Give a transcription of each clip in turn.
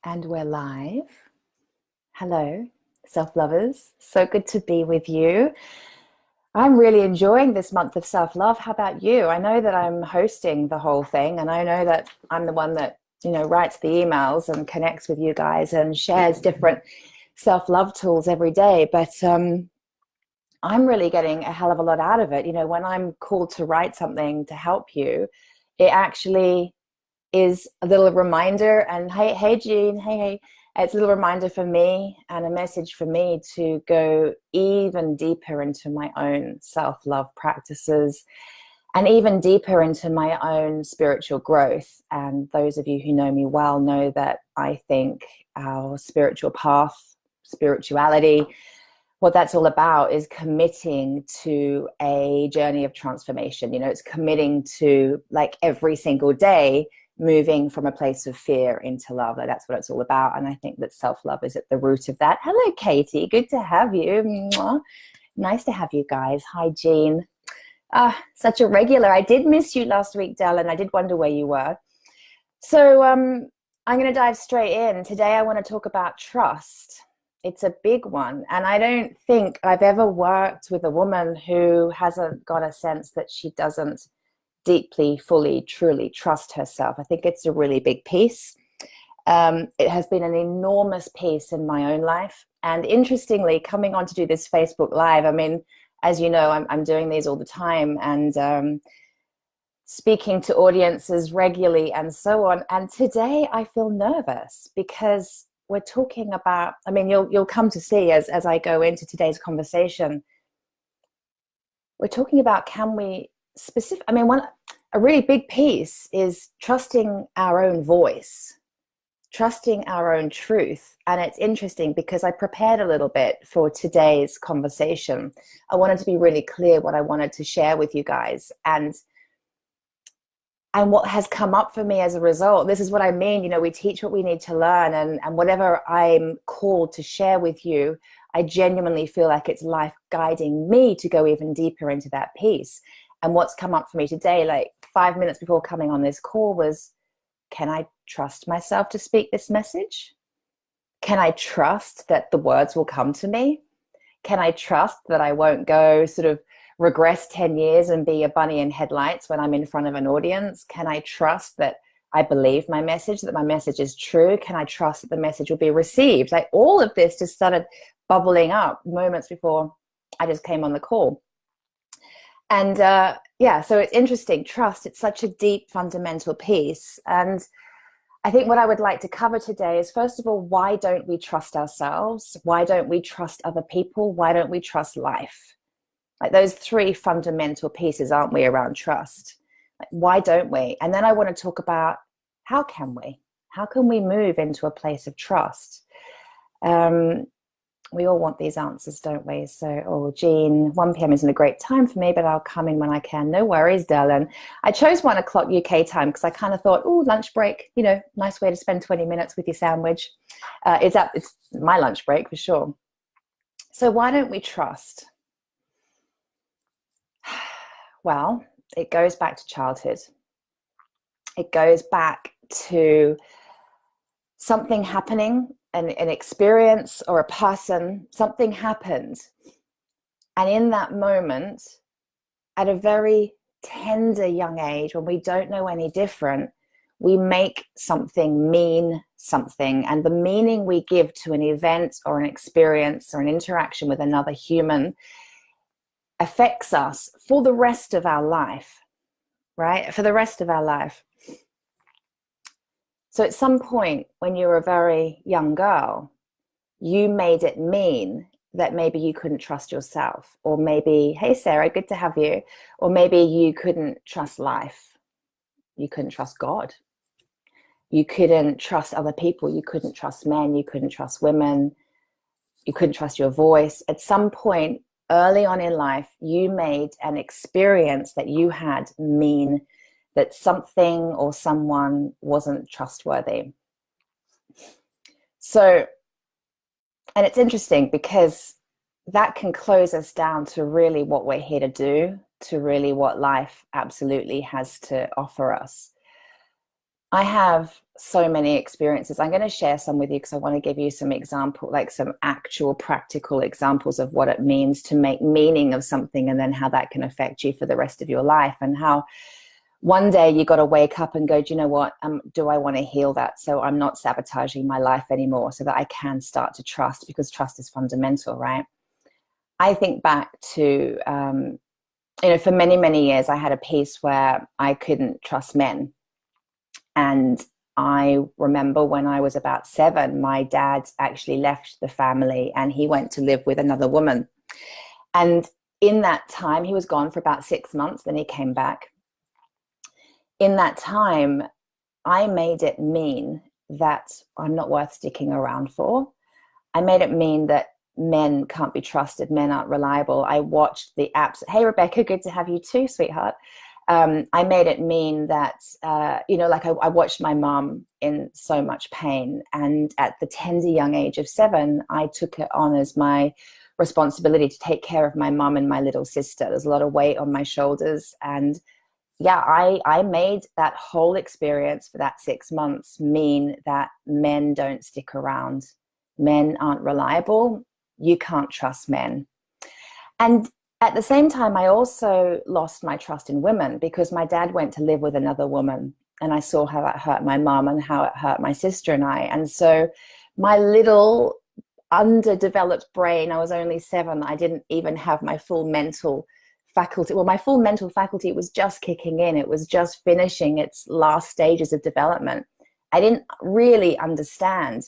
And we're live. Hello, self-lovers. So good to be with you. I'm really enjoying this month of self-love. How about you? I know that I'm hosting the whole thing, and I know that I'm the one that, writes the emails and connects with you guys and shares different self-love tools every day. But I'm really getting a hell of a lot out of it. When I'm called to write something to help you, it actually is a little reminder. And hey Jean, hey, it's a little reminder for me and a message for me to go even deeper into my own self-love practices and even deeper into my own spiritual growth. And those of you who know me well know that I think our spiritual path, spirituality, what that's all about is committing to a journey of transformation. It's committing to, like, every single day moving from a place of fear into love. Like, that's what it's all about. And I think that self-love is at the root of that. Hello, Katie. Good to have you. Mwah. Nice to have you guys. Hi, Jean. Such a regular. I did miss you last week, Dellen. I did wonder where you were. So I'm going to dive straight in. Today I want to talk about trust. It's a big one. And I don't think I've ever worked with a woman who hasn't got a sense that she doesn't deeply, fully, truly trust herself. I think it's a really big piece. It has been an enormous piece in my own life. And interestingly, coming on to do this Facebook Live, I mean, as you know, I'm doing these all the time and speaking to audiences regularly and so on. And today I feel nervous because we're talking about, I mean, you'll come to see as I go into today's conversation, we're talking about, can we specific, I mean, a really big piece is trusting our own voice, trusting our own truth. And it's interesting because I prepared a little bit for today's conversation. I wanted to be really clear what I wanted to share with you guys. And what has come up for me as a result, this is what I mean, we teach what we need to learn, and whatever I'm called to share with you, I genuinely feel like it's life guiding me to go even deeper into that piece. And what's come up for me today, like 5 minutes before coming on this call, was, can I trust myself to speak this message? Can I trust that the words will come to me? Can I trust that I won't go sort of regress 10 years and be a bunny in headlights when I'm in front of an audience? Can I trust that I believe my message, that my message is true? Can I trust that the message will be received? Like, all of this just started bubbling up moments before I just came on the call. And so it's interesting. Trust, it's such a deep, fundamental piece. And I think what I would like to cover today is, first of all, why don't we trust ourselves? Why don't we trust other people? Why don't we trust life? Like, those three fundamental pieces, aren't we, around trust? Like, why don't we? And then I want to talk about, how can we? How can we move into a place of trust? We all want these answers, don't we? So, Jean, 1 p.m. isn't a great time for me, but I'll come in when I can. No worries, Dellen. I chose 1 o'clock UK time because I kind of thought, lunch break, nice way to spend 20 minutes with your sandwich. It's my lunch break for sure. So why don't we trust? Well, it goes back to childhood. It goes back to something happening, an experience or a person. Something happened. And in that moment, at a very tender young age, when we don't know any different, we make something mean something. And the meaning we give to an event or an experience or an interaction with another human affects us for the rest of our life, right? For the rest of our life. So at some point when you were a very young girl, you made it mean that maybe you couldn't trust yourself, or maybe, hey, Sarah, good to have you. Or maybe you couldn't trust life. You couldn't trust God. You couldn't trust other people. You couldn't trust men. You couldn't trust women. You couldn't trust your voice. At some point early on in life, you made an experience that you had mean that something or someone wasn't trustworthy. So, and it's interesting because that can close us down to really what we're here to do, to really what life absolutely has to offer us. I have so many experiences. I'm going to share some with you because I want to give you some example, like some actual practical examples of what it means to make meaning of something, and then how that can affect you for the rest of your life, and how one day you got to wake up and go, do you know what? Do I want to heal that? So I'm not sabotaging my life anymore, so that I can start to trust, because trust is fundamental, right? I think back to, for many, many years, I had a piece where I couldn't trust men. And I remember when I was about 7, my dad actually left the family and he went to live with another woman. And in that time, he was gone for about 6 months, then he came back. In that time, I made it mean that I'm not worth sticking around for. I made it mean that men can't be trusted, men aren't reliable. I watched the apps. Hey, Rebecca, good to have you too, sweetheart. I made it mean that, I watched my mom in so much pain. And at the tender young age of 7, I took it on as my responsibility to take care of my mom and my little sister. There's a lot of weight on my shoulders. And yeah, I made that whole experience for that 6 months mean that men don't stick around. Men aren't reliable. You can't trust men. And at the same time, I also lost my trust in women, because my dad went to live with another woman, and I saw how that hurt my mom and how it hurt my sister and I. And so my little underdeveloped brain, I was only 7, I didn't even have my full mental faculty. Well, my full mental faculty was just kicking in. It was just finishing its last stages of development. I didn't really understand.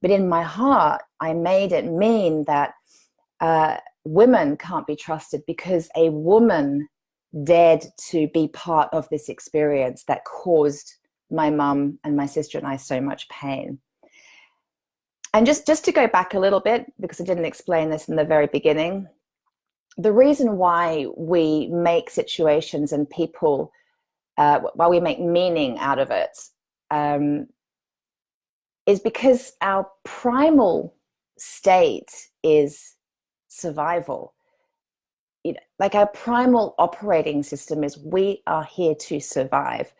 But in my heart, I made it mean that women can't be trusted, because a woman dared to be part of this experience that caused my mum and my sister and I so much pain. And just to go back a little bit, because I didn't explain this in the very beginning, the reason why we make situations and people, why we make meaning out of it, is because our primal state is survival. Like our primal operating system is, we are here to survive.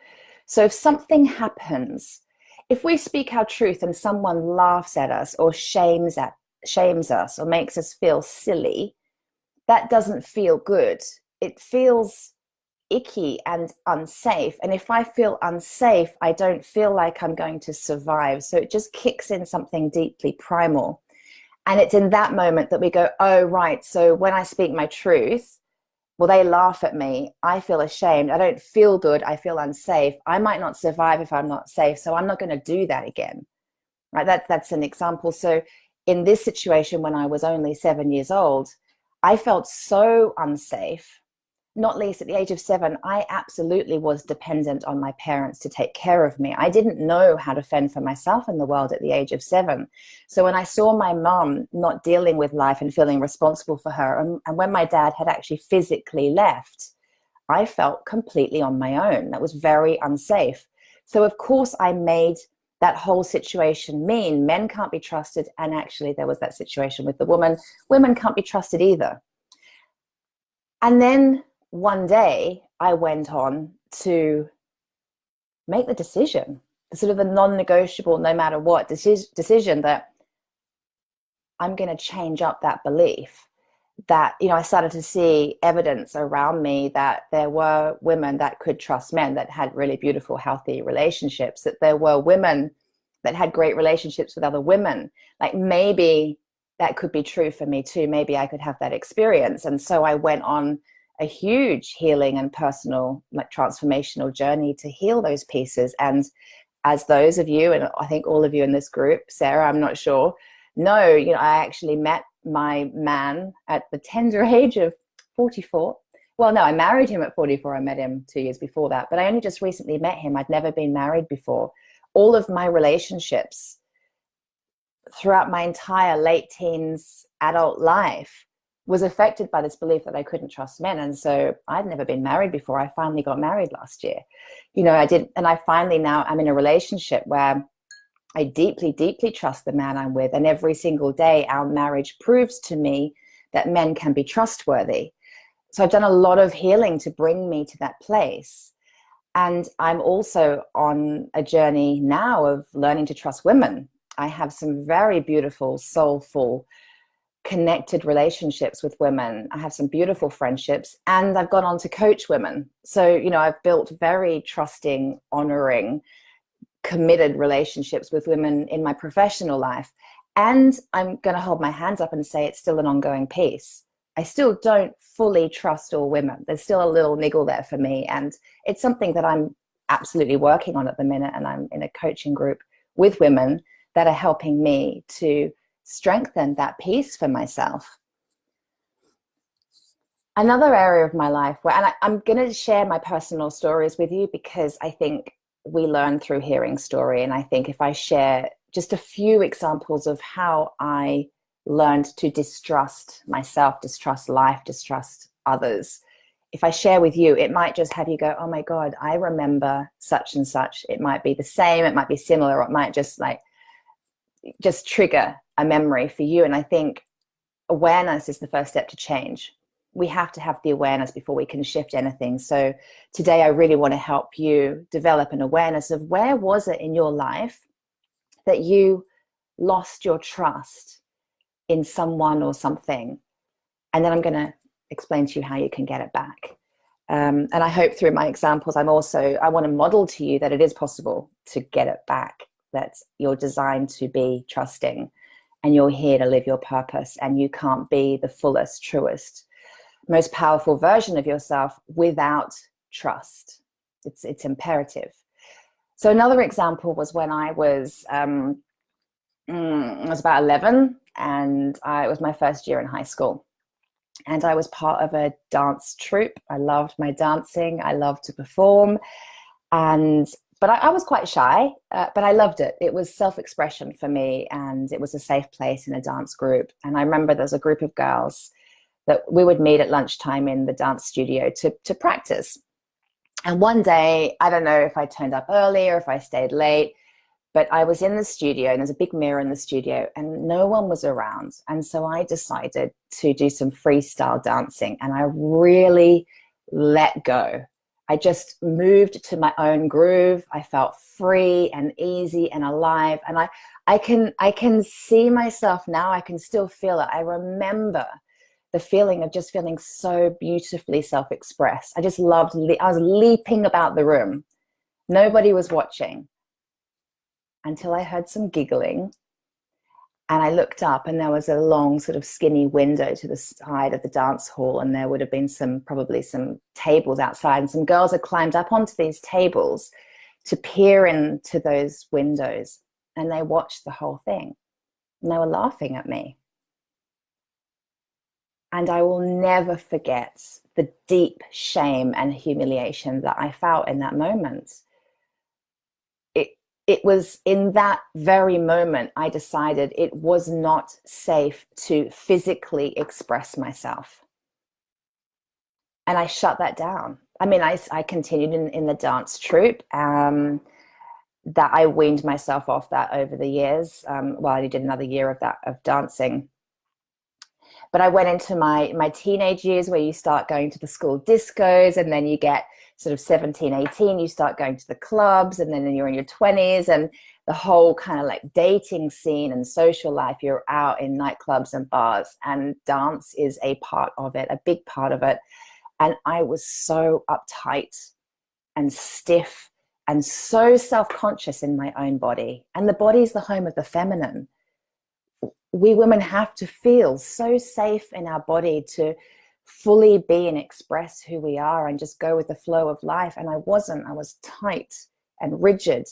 So if something happens, if we speak our truth and someone laughs at us or shames us or makes us feel silly, that doesn't feel good. It feels icky and unsafe. And if I feel unsafe, I don't feel like I'm going to survive. So it just kicks in something deeply primal. And it's in that moment that we go, oh, right. So when I speak my truth, well, they laugh at me. I feel ashamed. I don't feel good. I feel unsafe. I might not survive if I'm not safe. So I'm not going to do that again. Right? That's an example. So in this situation, when I was only 7 years old, I felt so unsafe. Not least at the age of 7, I absolutely was dependent on my parents to take care of me. I didn't know how to fend for myself in the world at the age of 7. So when I saw my mom not dealing with life and feeling responsible for her, and when my dad had actually physically left, I felt completely on my own. That was very unsafe. So of course I made that whole situation mean men can't be trusted. And actually there was that situation with the woman. Women can't be trusted either. And then one day I went on to make the decision, the sort of a non-negotiable, no matter what decision, that I'm going to change up that belief. That, I started to see evidence around me that there were women that could trust men, that had really beautiful, healthy relationships, that there were women that had great relationships with other women. Like maybe that could be true for me too. Maybe I could have that experience. And so I went on a huge healing and personal, like, transformational journey to heal those pieces. And as those of you, and I think all of you in this group, Sarah, I'm not sure, know, I actually met my man at the tender age of 44. Well, no, I married him at 44. I met him 2 years before that, but I only just recently met him. I'd never been married before. All of my relationships throughout my entire late teens, adult life was affected by this belief that I couldn't trust men. And so I'd never been married before. I finally got married last year. I did. And I finally, now I'm in a relationship where I deeply, deeply trust the man I'm with. And every single day, our marriage proves to me that men can be trustworthy. So I've done a lot of healing to bring me to that place. And I'm also on a journey now of learning to trust women. I have some very beautiful, soulful, connected relationships with women. I have some beautiful friendships, and I've gone on to coach women. So, I've built very trusting, honoring, committed relationships with women in my professional life. And I'm going to hold my hands up and say it's still an ongoing piece. I still don't fully trust all women. There's still a little niggle there for me. And it's something that I'm absolutely working on at the minute. And I'm in a coaching group with women that are helping me to strengthen that piece for myself. Another area of my life where, and I'm going to share my personal stories with you because I think we learn through hearing story. And I think if I share just a few examples of how I learned to distrust myself, distrust life, distrust others, if I share with you, it might just have you go, oh my God, I remember such and such. It might be the same, it might be similar, or it might just trigger a memory for you. And I think awareness is the first step to change. We have to have the awareness before we can shift anything. So today I really want to help you develop an awareness of where was it in your life that you lost your trust in someone or something. And then I'm going to explain to you how you can get it back. And I hope through my examples, I want to model to you that it is possible to get it back, that you're designed to be trusting and you're here to live your purpose, and you can't be the fullest, truest, most powerful version of yourself without trust. It's imperative. So another example was when I was about 11, and it was my first year in high school. And I was part of a dance troupe. I loved my dancing. I loved to perform. But I was quite shy, but I loved it. It was self-expression for me, and it was a safe place in a dance group. And I remember there was a group of girls that we would meet at lunchtime in the dance studio to practice. And one day, I don't know if I turned up early or if I stayed late, but I was in the studio, and there's a big mirror in the studio, and no one was around. And so I decided to do some freestyle dancing, and I really let go. I just moved to my own groove. I felt free and easy and alive. And I can see myself now. I can still feel it. I remember the feeling of just feeling so beautifully self-expressed. I just loved, I was leaping about the room. Nobody was watching until I heard some giggling. And I looked up, and there was a long sort of skinny window to the side of the dance hall. And there would have been probably some tables outside. And some girls had climbed up onto these tables to peer into those windows. And they watched the whole thing. And they were laughing at me. And I will never forget the deep shame and humiliation that I felt in that moment. It was in that very moment I decided it was not safe to physically express myself. And I shut that down. I mean, I continued in the dance troupe. That I weaned myself off that over the years. Well, I did another year of dancing. But I went into my teenage years, where you start going to the school discos, and then you get sort of 17, 18, you start going to the clubs, and then you're in your 20s, and the whole kind of like dating scene and social life, you're out in nightclubs and bars, and dance is a part of it, a big part of it. And I was so uptight and stiff and so self-conscious in my own body. And the body is the home of the feminine. We women have to feel so safe in our body to fully be and express who we are and just go with the flow of life. And I wasn't. I was tight and rigid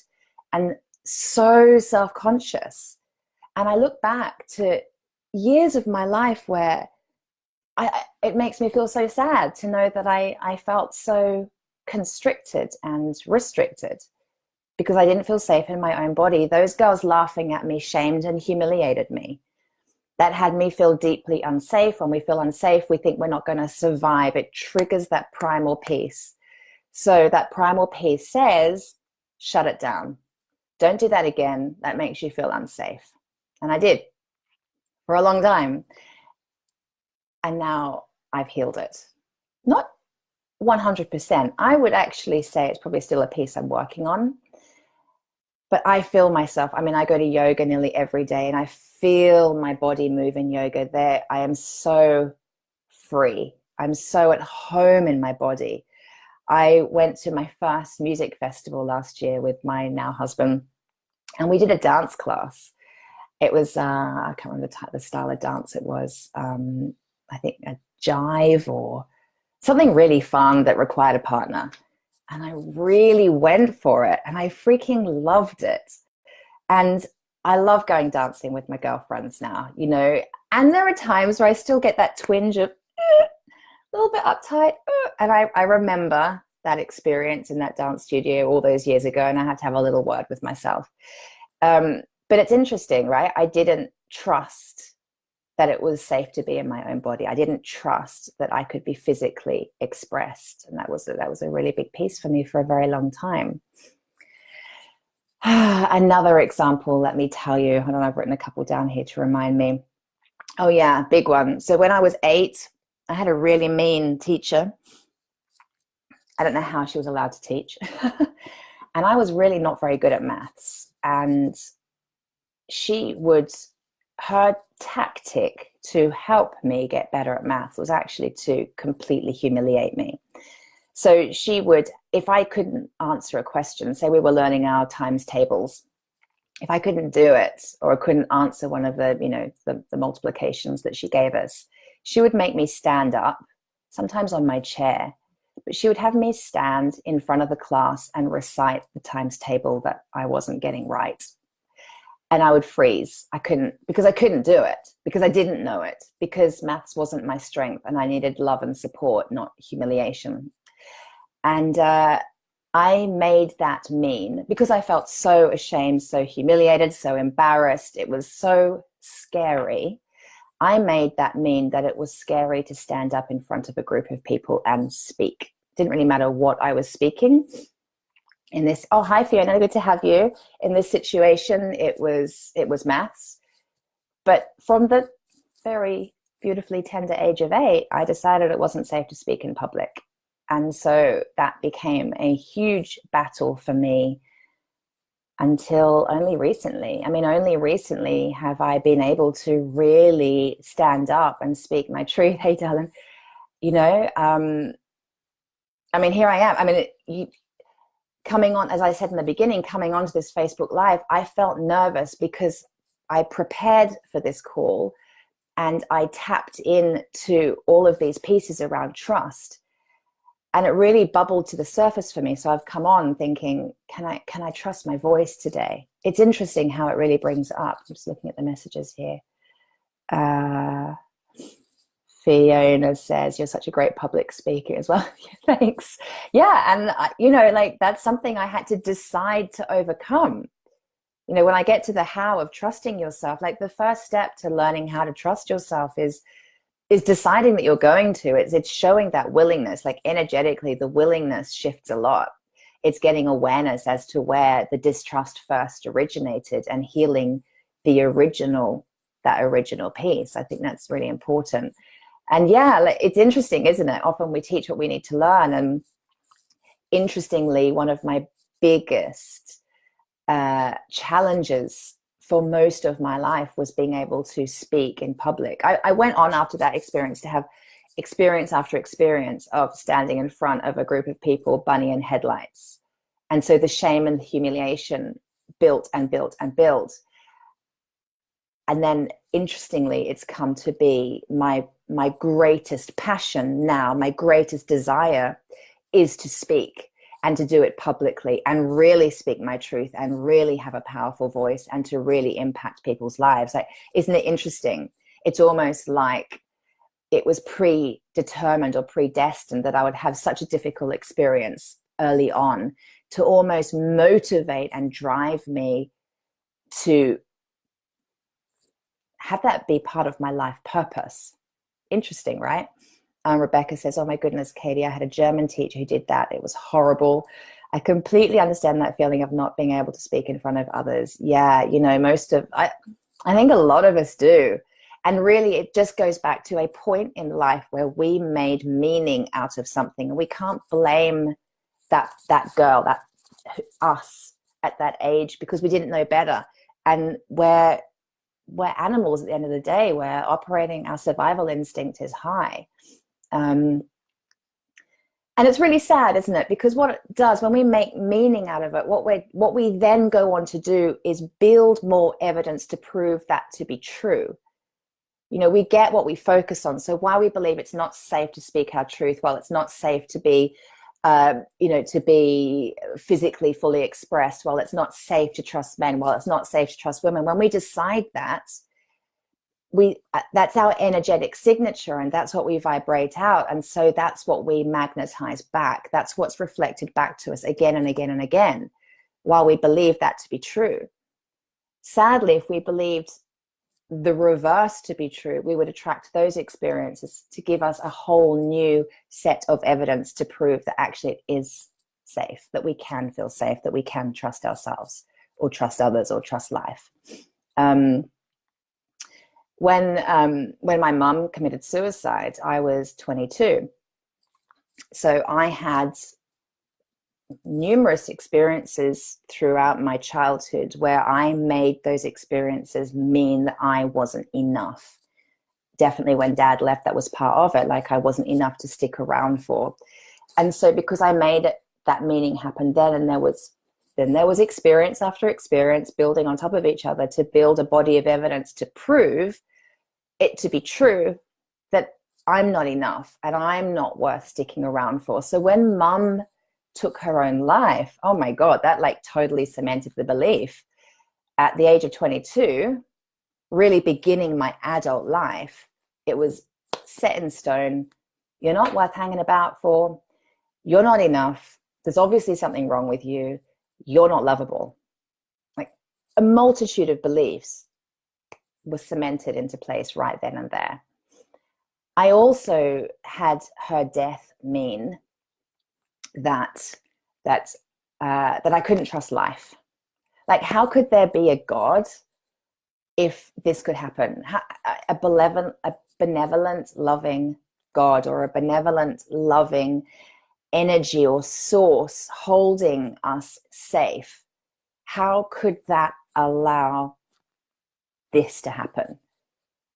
and so self-conscious. And I look back to years of my life where it makes me feel so sad to know that I felt so constricted and restricted because I didn't feel safe in my own body. Those girls laughing at me shamed and humiliated me. That had me feel deeply unsafe. When we feel unsafe, we think we're not going to survive. It triggers that primal piece. So that primal piece says, shut it down. Don't do that again. That makes you feel unsafe. And I did for a long time. And now I've healed it. Not 100%. I would actually say it's probably still a piece I'm working on. But I feel myself, I mean, I go to yoga nearly every day and I feel my body move in yoga there. I am so free. I'm so at home in my body. I went to my first music festival last year with my now husband, and we did a dance class. It was, I can't remember the style of dance it was. I think a jive or something really fun that required a partner. And I really went for it and I freaking loved it. And I love going dancing with my girlfriends now, you know, and there are times where I still get that twinge of a little bit uptight. And I remember that experience in that dance studio all those years ago, and I had to have a little word with myself. But it's interesting, right? I didn't trust that it was safe to be in my own body. I didn't trust that I could be physically expressed. And that was a really big piece for me for a very long time. Another example, let me tell you, hold on, I've written a couple down here to remind me. Oh yeah, big one. So when I was 8, I had a really mean teacher. I don't know how she was allowed to teach. And I was really not very good at maths. And her tactic to help me get better at maths was actually to completely humiliate me. So she would, if I couldn't answer a question, say we were learning our times tables, if I couldn't do it or I couldn't answer one of the, you know, the multiplications that she gave us, she would make me stand up, sometimes on my chair, but she would have me stand in front of the class and recite the times table that I wasn't getting right. And I would freeze. I couldn't do it, because I didn't know it, because maths wasn't my strength and I needed love and support, not humiliation. And I made that mean because I felt so ashamed, so humiliated, so embarrassed. It was so scary. I made that mean that it was scary to stand up in front of a group of people and speak. It didn't really matter what I was speaking. In this, oh, hi Fiona, good to have you. In this situation, it was maths. But from the very beautifully tender age of 8, I decided it wasn't safe to speak in public. And so that became a huge battle for me until only recently. I mean, only recently have I been able to really stand up and speak my truth. Hey, darling, you know, I mean, here I am. I mean, coming on, as I said in the beginning, coming onto this Facebook Live, I felt nervous because I prepared for this call and I tapped into all of these pieces around trust. And it really bubbled to the surface for me. So I've come on thinking, can I trust my voice today? It's interesting how it really brings up. I'm just looking at the messages here. Fiona says, you're such a great public speaker as well. Thanks. Yeah. And, you know, like that's something I had to decide to overcome. You know, when I get to the how of trusting yourself, like the first step to learning how to trust yourself is deciding that you're going to. It's showing that willingness, like energetically, the willingness shifts a lot. It's getting awareness as to where the distrust first originated and healing that original piece. I think that's really important. And yeah, it's interesting, isn't it? Often we teach what we need to learn. And interestingly, one of my biggest challenges for most of my life was being able to speak in public. I went on after that experience to have experience after experience of standing in front of a group of people, bunny in headlights. And so the shame and the humiliation built and built and built. And then interestingly, it's come to be my greatest passion now, my greatest desire is to speak and to do it publicly and really speak my truth and really have a powerful voice and to really impact people's lives. Like, isn't it interesting? It's almost like it was predetermined or predestined that I would have such a difficult experience early on to almost motivate and drive me to have that be part of my life purpose. Interesting, right? Rebecca says, oh my goodness, Katie, I had a German teacher who did that. It was horrible. I completely understand that feeling of not being able to speak in front of others. Yeah, you know, I think a lot of us do. And really, it just goes back to a point in life where we made meaning out of something. And we can't blame that girl, that us at that age, because we didn't know better. And we're animals at the end of the day. We're operating, our survival instinct is high. And it's really sad, isn't it? Because what it does when we make meaning out of it, what we then go on to do is build more evidence to prove that to be true. You know, we get what we focus on. So why we believe it's not safe to speak our truth, well, it's not safe to be, to be physically fully expressed, well, it's not safe to trust men, well, it's not safe to trust women. When we decide that, that's our energetic signature, and that's what we vibrate out. And so that's what we magnetize back. That's what's reflected back to us again and again and again, while we believe that to be true. Sadly, if we believed the reverse to be true, we would attract those experiences to give us a whole new set of evidence to prove that actually it is safe, that we can feel safe, that we can trust ourselves or trust others or trust life. When my mum committed suicide, I was 22. So I had numerous experiences throughout my childhood where I made those experiences mean that I wasn't enough. Definitely when Dad left, that was part of it. Like I wasn't enough to stick around for. And so because I made that meaning happen then, and there was experience after experience building on top of each other to build a body of evidence to prove it to be true that I'm not enough and I'm not worth sticking around for. So when Mum took her own life, oh my God, that like totally cemented the belief. At the age of 22, really beginning my adult life, it was set in stone. You're not worth hanging about for. You're not enough. There's obviously something wrong with you. You're not lovable. Like a multitude of beliefs was cemented into place right then and there. I also had her death mean that I couldn't trust life. Like, how could there be a God if this could happen? A benevolent, loving God, or a benevolent, loving energy or source holding us safe. How could that allow this to happen?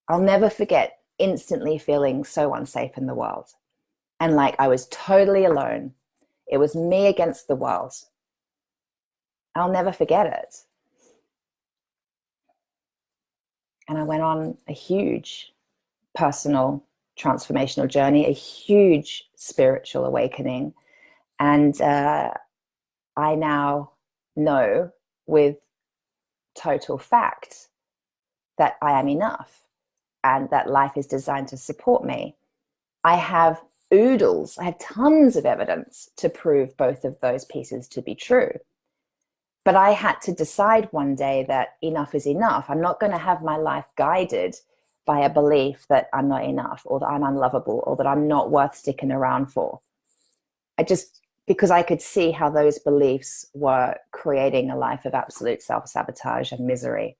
I'll never forget instantly feeling so unsafe in the world. And like I was totally alone. It was me against the world. I'll never forget it. And I went on a huge personal transformational journey, a huge spiritual awakening. And I now know with total fact that I am enough and that life is designed to support me. I have oodles, I have tons of evidence to prove both of those pieces to be true. But I had to decide one day that enough is enough. I'm not going to have my life guided by a belief that I'm not enough, or that I'm unlovable, or that I'm not worth sticking around for. Because I could see how those beliefs were creating a life of absolute self-sabotage and misery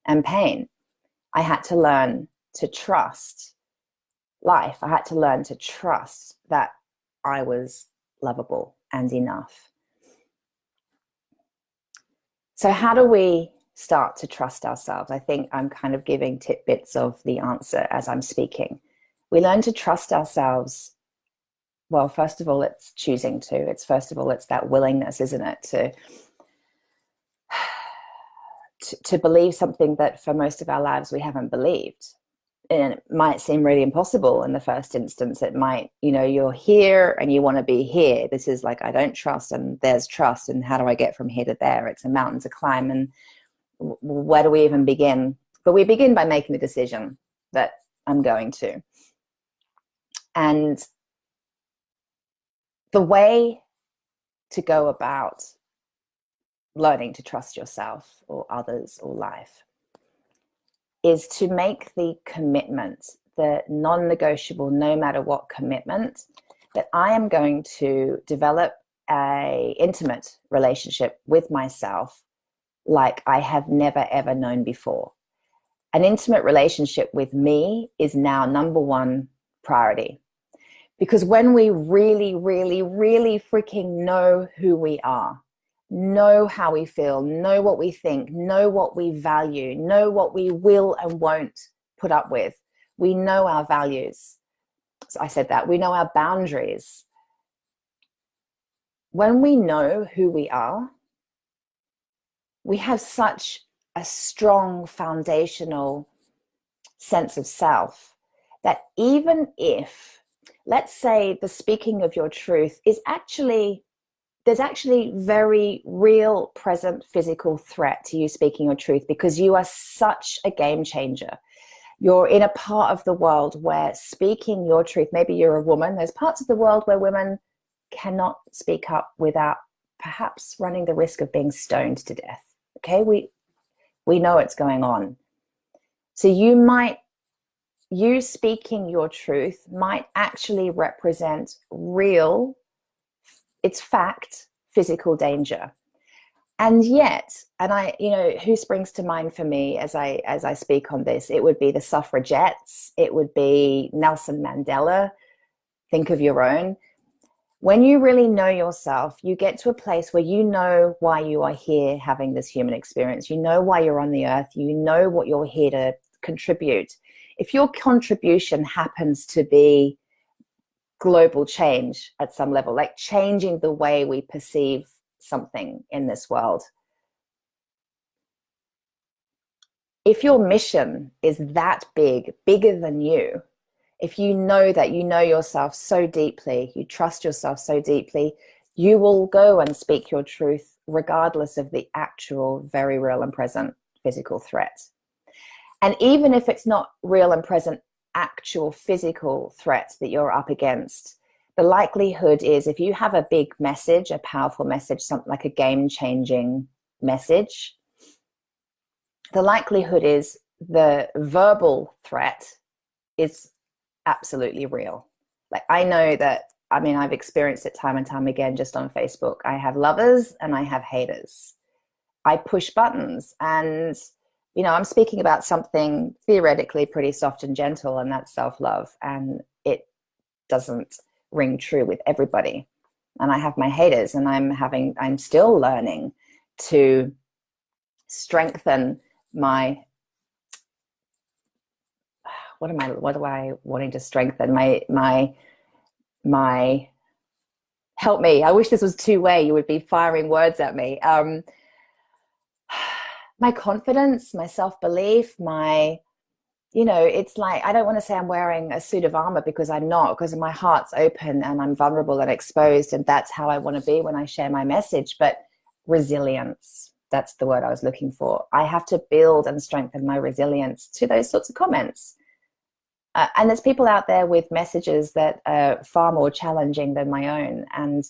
and pain. I had to learn to trust life. I had to learn to trust that I was lovable and enough. So how do we start to trust ourselves? I think I'm kind of giving tidbits of the answer as I'm speaking. We learn to trust ourselves. Well, first of all, it's choosing to. It's that willingness, isn't it, to believe something that for most of our lives we haven't believed. And it might seem really impossible in the first instance. It might, you're here and you want to be here. This is like, I don't trust, and there's trust. And how do I get from here to there? It's a mountain to climb. And where do we even begin? But we begin by making the decision that I'm going to. And the way to go about learning to trust yourself or others or life is to make the commitment, the non-negotiable, no matter what commitment, that I am going to develop an intimate relationship with myself like I have never, ever known before. an intimate relationship with me is now number one priority. Because when we really, really, really freaking know who we are, know how we feel, know what we think, know what we value, know what we will and won't put up with, we know our values. So I said that. We know our boundaries. When we know who we are, we have such a strong foundational sense of self that even if, let's say, the speaking of your truth is actually, there's actually very real, present physical threat to you speaking your truth because you are such a game changer. You're in a part of the world where speaking your truth, maybe you're a woman, there's parts of the world where women cannot speak up without perhaps running the risk of being stoned to death. Okay, we know what's going on. So you speaking your truth might actually represent real, it's fact, physical danger. And yet, and I, who springs to mind for me as I speak on this, it would be the suffragettes, it would be Nelson Mandela. Think of your own. When you really know yourself, you get to a place where you know why you are here having this human experience. You know why you're on the earth. You know what you're here to contribute. If your contribution happens to be global change at some level, like changing the way we perceive something in this world, if your mission is that big, bigger than you, if you know that you know yourself so deeply, you trust yourself so deeply, you will go and speak your truth regardless of the actual, very real and present physical threat. And even if it's not real and present actual physical threat that you're up against, the likelihood is if you have a big message, a powerful message, something like a game-changing message, the likelihood is the verbal threat is absolutely real. Like, I know that, I've experienced it time and time again just on Facebook. I have lovers and I have haters. I push buttons and, I'm speaking about something theoretically pretty soft and gentle, and that's self-love. And it doesn't ring true with everybody. And I have my haters, and I'm still learning to strengthen my, what am I wanting to strengthen? My help me. I wish this was two-way. You would be firing words at me. My confidence, my self-belief, it's like, I don't want to say I'm wearing a suit of armor because I'm not, because my heart's open and I'm vulnerable and exposed. And that's how I want to be when I share my message. But resilience, that's the word I was looking for. I have to build and strengthen my resilience to those sorts of comments. And there's people out there with messages that are far more challenging than my own. And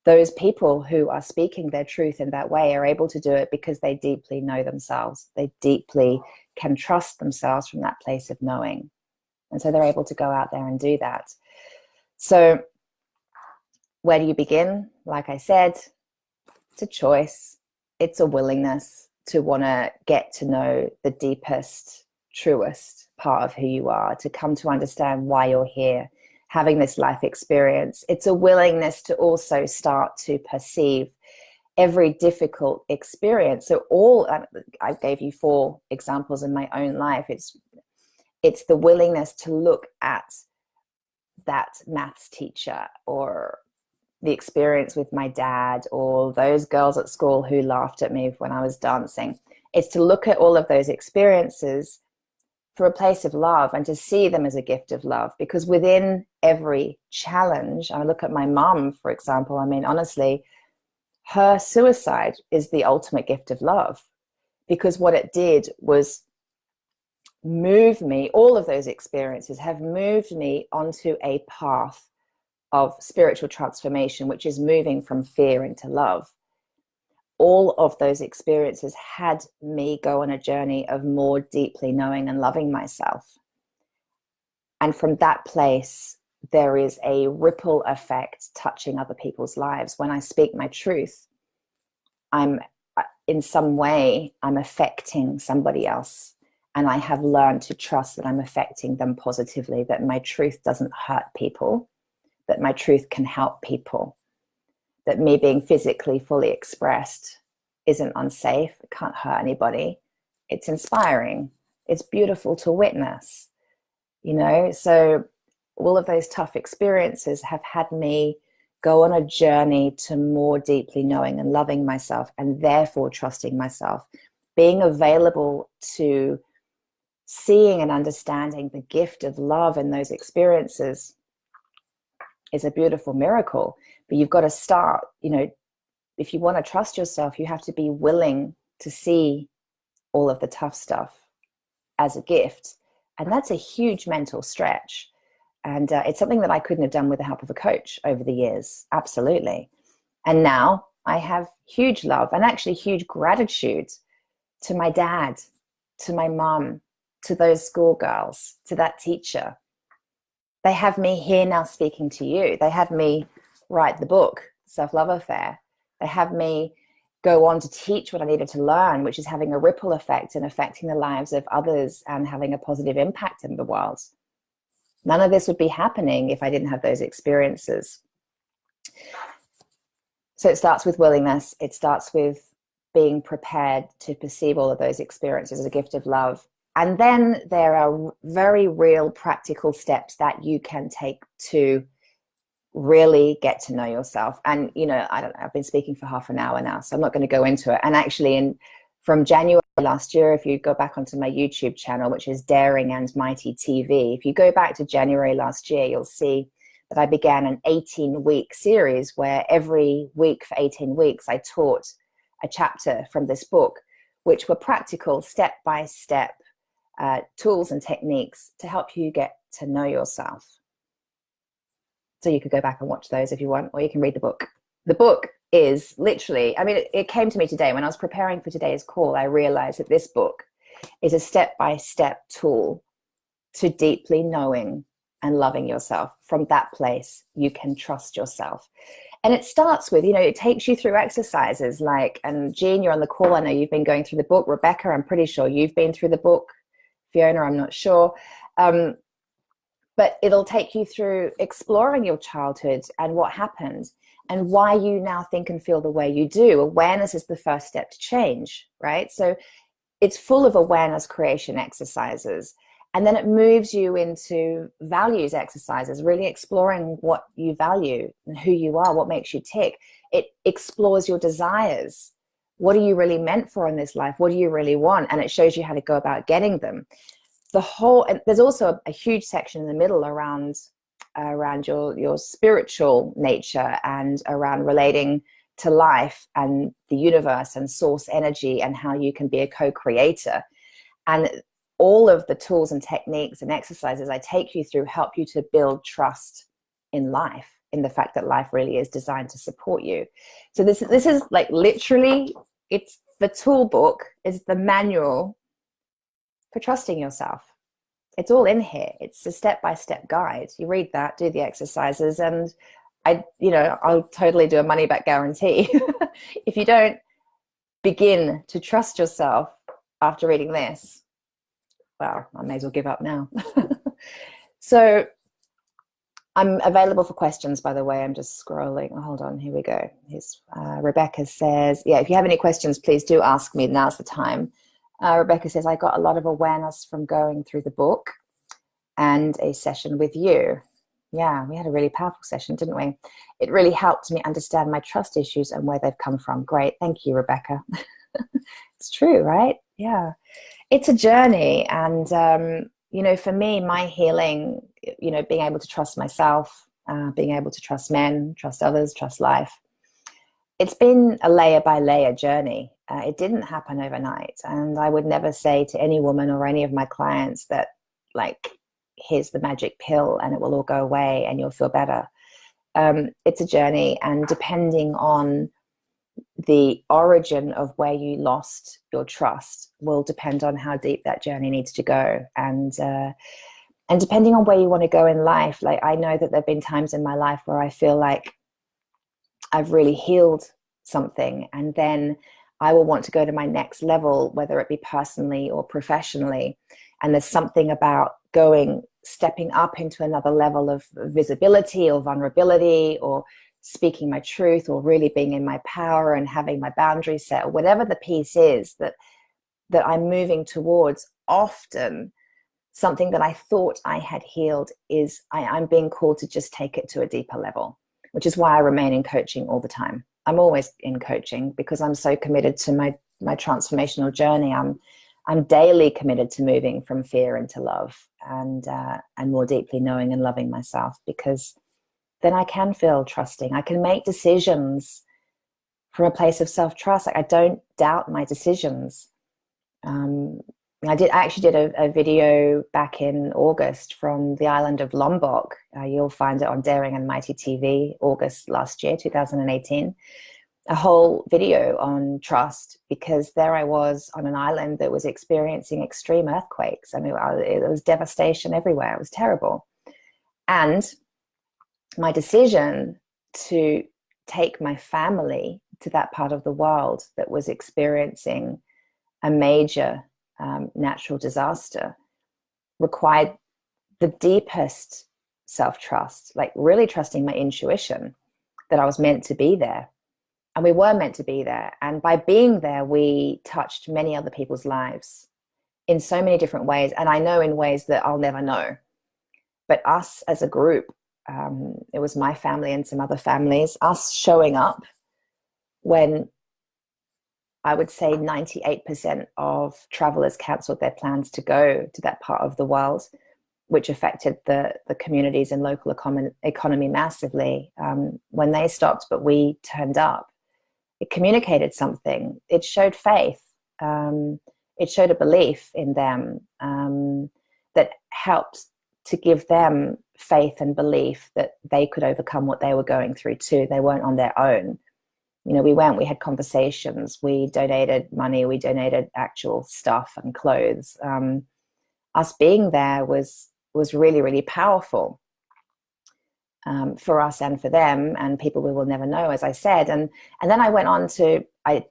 those people who are speaking their truth in that way are able to do it because they deeply know themselves. They deeply can trust themselves from that place of knowing. And so they're able to go out there and do that. So where do you begin? Like I said, it's a choice. It's a willingness to want to get to know the deepest, truest part of who you are, to come to understand why you're here, having this life experience. It's a willingness to also start to perceive every difficult experience. So I gave you 4 examples in my own life. It's the willingness to look at that maths teacher, or the experience with my dad, or those girls at school who laughed at me when I was dancing. It's to look at all of those experiences for a place of love and to see them as a gift of love. Because within every challenge, I look at my mom, for example, honestly, her suicide is the ultimate gift of love, because what it did was move me. All of those experiences have moved me onto a path of spiritual transformation, which is moving from fear into love. All of those experiences had me go on a journey of more deeply knowing and loving myself. And from that place, there is a ripple effect touching other people's lives. When I speak my truth, in some way, I'm affecting somebody else. And I have learned to trust that I'm affecting them positively, that my truth doesn't hurt people, that my truth can help people, that me being physically fully expressed isn't unsafe, it can't hurt anybody. It's inspiring. It's beautiful to witness, you know? So all of those tough experiences have had me go on a journey to more deeply knowing and loving myself, and therefore trusting myself, being available to seeing and understanding the gift of love in those experiences is a beautiful miracle. But you've got to start, you know, if you want to trust yourself, you have to be willing to see all of the tough stuff as a gift. And that's a huge mental stretch. And it's something that I couldn't have done with the help of a coach over the years. Absolutely. And now I have huge love and actually huge gratitude to my dad, to my mum, to those schoolgirls, to that teacher. They have me here now speaking to you. They had me write the book, Self-Love Affair. They have me go on to teach what I needed to learn, which is having a ripple effect and affecting the lives of others and having a positive impact in the world. None of this would be happening if I didn't have those experiences. So it starts with willingness. It starts with being prepared to perceive all of those experiences as a gift of love. And then there are very real practical steps that you can take to really get to know yourself. And, you know, I've been speaking for half an hour now, so I'm not going to go into it. And actually from January last year, if you go back onto my YouTube channel, which is Daring and Mighty TV, if you go back to January last year, you'll see that I began an 18-week series where every week for 18 weeks, I taught a chapter from this book, which were practical step-by-step tools and techniques to help you get to know yourself. So you could go back and watch those if you want, or you can read the book. The book is literally, I mean, it came to me today when I was preparing for today's call. I realized that this book is a step-by-step tool to deeply knowing and loving yourself. From that place, you can trust yourself. And it starts with, you know, it takes you through exercises like, and Jean, you're on the call. I know you've been going through the book. Rebecca, I'm pretty sure you've been through the book. Fiona, I'm not sure. But it'll take you through exploring your childhood and what happened and why you now think and feel the way you do. Awareness is the first step to change, right? So it's full of awareness creation exercises. And then it moves you into values exercises, really exploring what you value and who you are, what makes you tick. It explores your desires. What are you really meant for in this life? What do you really want? And it shows you how to go about getting them. And there's also a huge section in the middle around your spiritual nature and around relating to life and the universe and source energy and how you can be a co-creator. And all of the tools and techniques and exercises I take you through help you to build trust in life, in the fact that life really is designed to support you. So this is like literally, it's the tool book, is the manual for trusting yourself. It's all in here. It's a step-by-step guide. You read that, do the exercises, and I'll totally do a money back guarantee. If you don't begin to trust yourself after reading this, well, I may as well give up now. So I'm available for questions, by the way. I'm just scrolling. Oh, hold on, here we go. Rebecca says, yeah, if you have any questions, please do ask me. Now's the time. Rebecca says, I got a lot of awareness from going through the book and a session with you. Yeah, we had a really powerful session, didn't we? It really helped me understand my trust issues and where they've come from. Great. Thank you, Rebecca. It's true, right? Yeah. It's a journey. And, for me, my healing, being able to trust myself, being able to trust men, trust others, trust life, it's been a layer by layer journey. It didn't happen overnight. And I would never say to any woman or any of my clients that, like, here's the magic pill and it will all go away and you'll feel better. It's a journey. And depending on the origin of where you lost your trust will depend on how deep that journey needs to go. And depending on where you want to go in life, like, I know that there have been times in my life where I feel like I've really healed something, and then I will want to go to my next level, whether it be personally or professionally. And there's something about stepping up into another level of visibility or vulnerability, or speaking my truth, or really being in my power and having my boundaries set, or whatever the piece is that I'm moving towards. Often something that I thought I had healed is I'm being called to just take it to a deeper level, which is why I remain in coaching all the time. I'm always in coaching because I'm so committed to my transformational journey. I'm daily committed to moving from fear into love, and more deeply knowing and loving myself, because then I can feel trusting. I can make decisions from a place of self-trust. Like, I don't doubt my decisions. I actually did a video back in August from the island of Lombok. You'll find it on Daring and Mighty TV, August last year, 2018. A whole video on trust, because there I was on an island that was experiencing extreme earthquakes. I mean, it was devastation everywhere. It was terrible. And my decision to take my family to that part of the world that was experiencing a major natural disaster required the deepest self-trust, like really trusting my intuition that I was meant to be there. And we were meant to be there. And by being there, we touched many other people's lives in so many different ways. And I know in ways that I'll never know. But us as a group, it was my family and some other families, us showing up when I would say 98% of travelers cancelled their plans to go to that part of the world, which affected the communities and local economy massively when they stopped, but we turned up. It communicated something. It showed faith. It showed a belief in them that helped to give them faith and belief that they could overcome what they were going through too. They weren't on their own. You know, we had conversations, we donated money, we donated actual stuff and clothes. Us being there was really, really powerful for us and for them, and people we will never know, as I said. And then I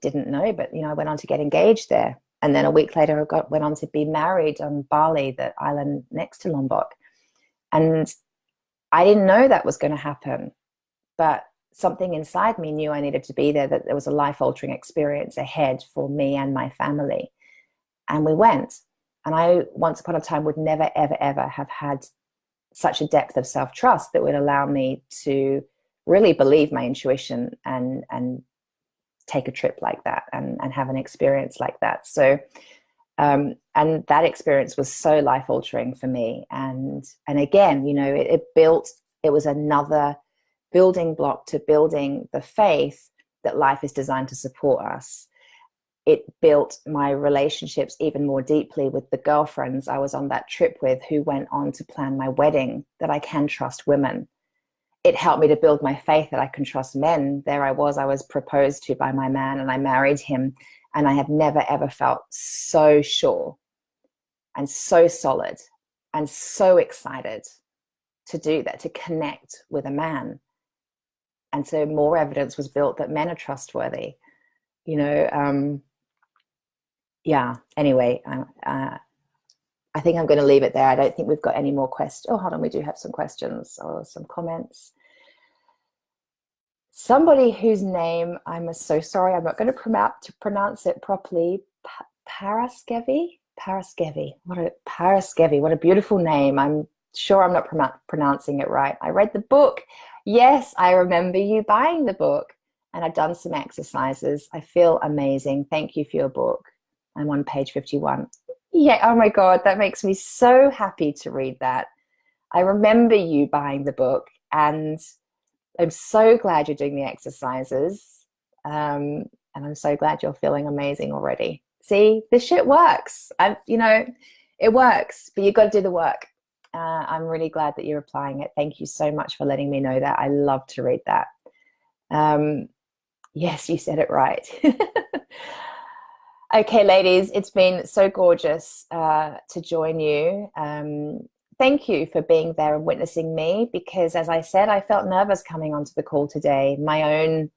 didn't know, but, you know, I went on to get engaged there. And then a week later, went on to be married on Bali, the island next to Lombok. And I didn't know that was going to happen, but something inside me knew I needed to be there, that there was a life-altering experience ahead for me and my family. And we went. And I, once upon a time, would never, ever, ever have had such a depth of self-trust that would allow me to really believe my intuition and take a trip like that and have an experience like that. So, and that experience was so life-altering for me. And again, you know, it was another building block to building the faith that life is designed to support us. It built my relationships even more deeply with the girlfriends I was on that trip with, who went on to plan my wedding, that I can trust women. It helped me to build my faith that I can trust men. There I was proposed to by my man, and I married him. And I have never, ever felt so sure and so solid and so excited to do that, to connect with a man. And so more evidence was built that men are trustworthy, you know. Yeah, anyway, I think I'm going to leave it there. I don't think we've got any more questions. Oh, hold on, we do have some questions or some comments. Somebody whose name, I'm so sorry, I'm not going to pronounce it properly. Paraskevi? Paraskevi, what a beautiful name. I'm sure I'm not pronouncing it right. I read the book. Yes, I remember you buying the book, and I've done some exercises. I feel amazing. Thank you for your book. I'm on page 51. Yeah, oh my God, that makes me so happy to read that. I remember you buying the book, and I'm so glad you're doing the exercises. And I'm so glad you're feeling amazing already. See, this shit works. You know, it works, but you've got to do the work. I'm really glad that you're applying it. Thank you so much for letting me know that. I love to read that. Yes, you said it right. Okay, ladies, it's been so gorgeous to join you. Thank you for being there and witnessing me, because as I said, I felt nervous coming onto the call today. My own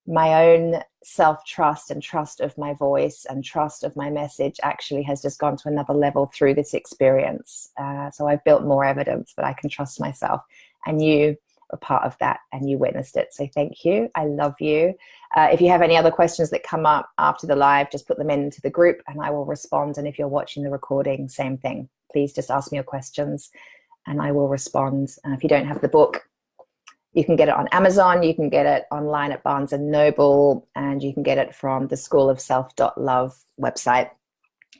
my own self-trust and trust of my voice and trust of my message actually has just gone to another level through this experience. So I've built more evidence that I can trust myself, and you are part of that and you witnessed it. So thank you. I love you. If you have any other questions that come up after the live, just put them into the group and I will respond. And if you're watching the recording, same thing. Please just ask me your questions and I will respond. If you don't have the book, you can get it on Amazon, you can get it online at Barnes & Noble, and you can get it from the schoolofself.love website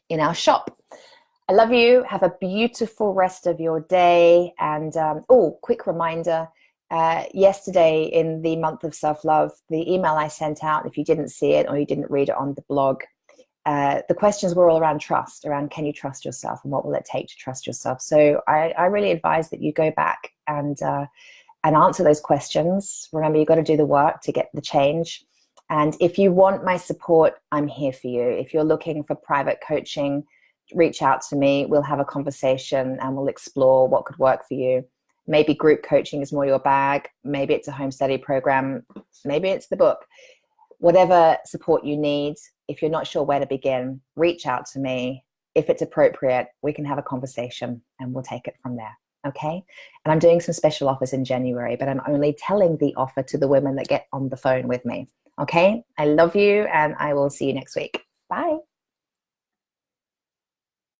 in our shop. I love you. Have a beautiful rest of your day. And quick reminder, yesterday in the month of self-love, the email I sent out, if you didn't see it or you didn't read it on the blog, the questions were all around trust, around can you trust yourself and what will it take to trust yourself? So I really advise that you go back and answer those questions. Remember, you've got to do the work to get the change. And if you want my support, I'm here for you. If you're looking for private coaching, reach out to me. We'll have a conversation and we'll explore what could work for you. Maybe group coaching is more your bag. Maybe it's a home study program. Maybe it's the book. Whatever support you need, if you're not sure where to begin, reach out to me. If it's appropriate, we can have a conversation and we'll take it from there. Okay. And I'm doing some special offers in January, but I'm only telling the offer to the women that get on the phone with me. Okay. I love you and I will see you next week.